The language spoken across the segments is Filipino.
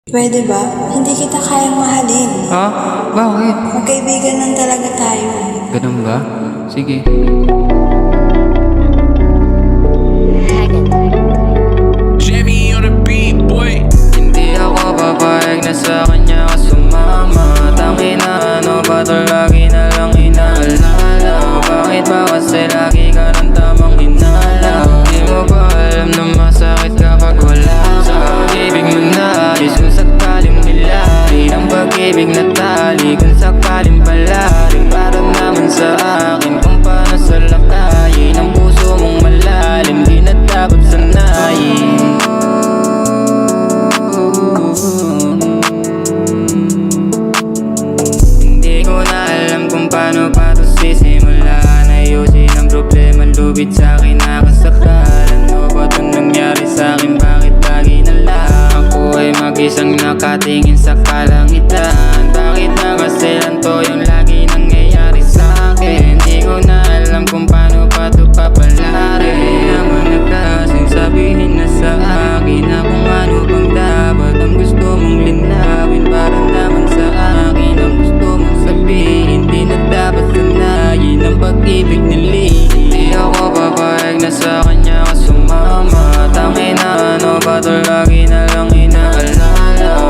Pwede ba? Hindi kita kayang mahalin. Ha? Bakit? Magkaibigan lang talaga tayo. Ganun ba? Sige. Jimmy on the beat, boy. Hindi ako papayag na sa kanya ka sumama. Tangina, ano ba to lagi na lang inaalala? Bakit ba kasi lagi ka ng tamang hinala? Di mo ba alam na masakit kapag wala ka? Ibig mo na ayos kung sakaling nilahin ang pag-ibig na tali, kung sakaling palarin para naman sa akin kung paano salakayin ang puso mong malalim, di na dapat sanayin. Hindi ko na alam kung paano pa to sisimulan. Ayusin ang problema, lubid sa'kin nakasakal. Ano ba itong nangyari sa'kin? Bakit lagi na lang ako ay mag-isang nakatingin sa kalangitan? Bakit na kasi lang to yung lagi nangyayari sa'kin? Hindi ko na alam kung paano pa to papalarin. Ang mga kasing sabihin na sa akin na kung ano bang dapat ang gusto mong linawin para naman sa akin ang gusto mong sabihin. Di na dapat sanayin ang pag-ibig nilihim. Hindi ako papayag na sa kanya ka sumama. Tangina, ano ba to lagi na lang inaalala?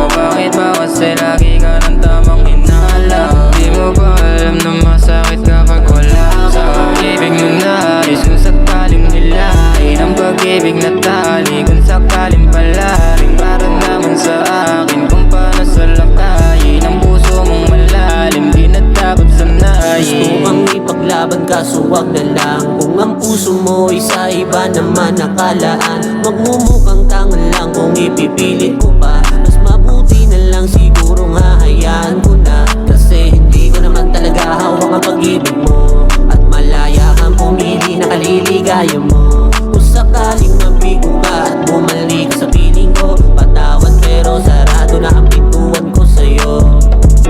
Bakit ba kasi lagi ka ng tamang hinala? Di mo ba alam na masakit kapag wala ka? Ibig mo na ayos kung sakaling nilahin ang pag-ibig na tali, kung sakaling palarin para naman sa akin kung paano salakayin ang puso mong malalim, di na dapat sanayin. Gusto kang ipaglaban kaso wag na lang. Kung ang puso mo ay sa iba naman nakalaan, magmumukhang tangan lang kung ipipilit ko pa. Mas mabuti na lang sigurong hahayaan ko na, kasi hindi ko naman talaga hawak ang pag-ibig mo. At malaya kang pumili na kaliligaya mo. Kung sakaling mabigo ka at bumalik sa piling ko, patawad pero sarado na ang pintuan ko sa'yo.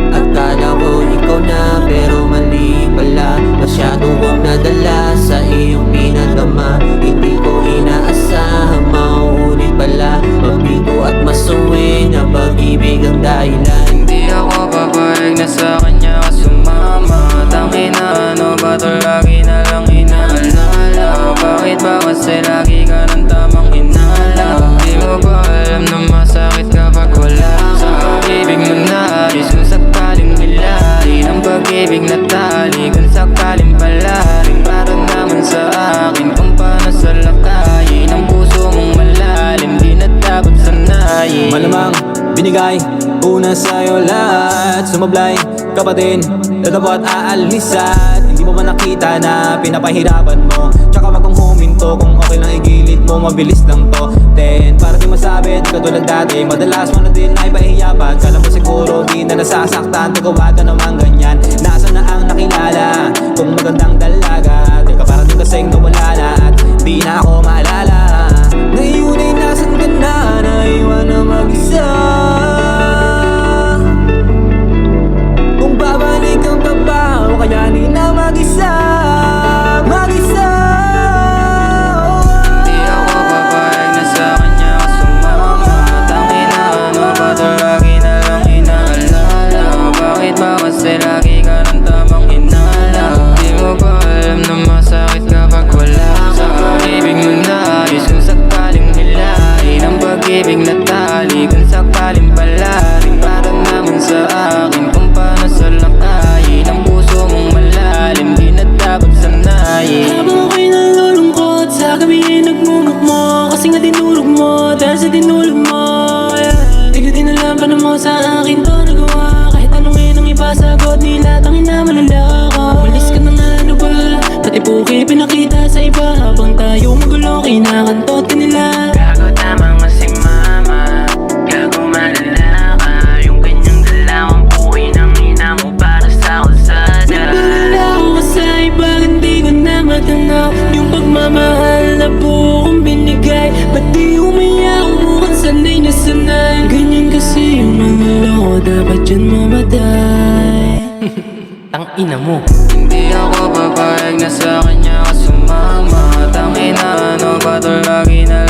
Akala ko ikaw na pero mali pala. Masyado kong nadala sa iyong pinagama. Hindi ko inaasahan mauulit pala. Mabigo at masuwi na pag-ibig ang dahilan. Hindi ako papayag na sa kanya ka sumama. Tangina, ano ba to lagi na lang inaalala? Bakit ba kasi lagi ka ng tamang hinala? Di mo ba alam na masakit kapag wala ka? Ibig mo na ayos kung sakaling nilahin ang pag-ibig na tali, kung sakaling palarin para naman sa akin kung paano salakayin ang puso mong malalim, di na dapat sanayin. Malamang binigay una sa'yo lahat. Sumablay ka pa din, tatapo at aalisat. Hindi mo ba nakita na pinapahirapan mo? Tsaka wag kang huminto, kung okay lang igilid mo, mabilis lang to. Then para di masabit, katulad dati, madalas mo na din ay pahiyapan. Kala mo siguro di na nasasaktan, tagawa ka naman ganyan. Nasaan na ang nakilala kung magandang dalaga? Teka para din kasing nawala na at di na ako maalala. Ngayon ay nasan ka na, naiwan na mag-isa. Kung babalik ang taba, o kayanin na mag-isa. Mag-isa. Di ako papayag na sa kanya ka sumama. Tangina, ano ba to lagi na lang inaalala? Bakit ba kasi lagi ka ng tamang hinala? Di mo ba alam na masakit kapag wala ka? Ibig mo na ayos kung sakaling nilahin ang pag-ibig na tali, kung sakaling palarin para naman sa akin kung paano salakayin ang puso mong malalim, di na dapat sanayin. Habang ako'y nalulungkot, sa gabi ay nagmumukmo. Kasi nga dinulog mo, dahil sa dinulog mo, Tignan din alam pa na mo sa akin to nagawa. Kahit tanongin ang iba, sagot nila, tangin na malala ka. Umalis ka na nga, ano ba? Pati puki pinakita sa iba. Habang tayo magulo, kinakantot ka nila. Gago tama nga si mama, gago malala ka. Yung ganyang dalawang buhay ng ina mo para sa kalsada. Nagbalala ako sa iba, hindi ko na matanaw yung pagmamahal na buo kong binigay. Ba't di umiyak mukhang sanay na sanay? Ganyan kasi yung mga loko, dapat yan mamatay. Tang ina mo. Hindi ako papayag na sa kanya ka sumama. Tangina, ano ba to lagi na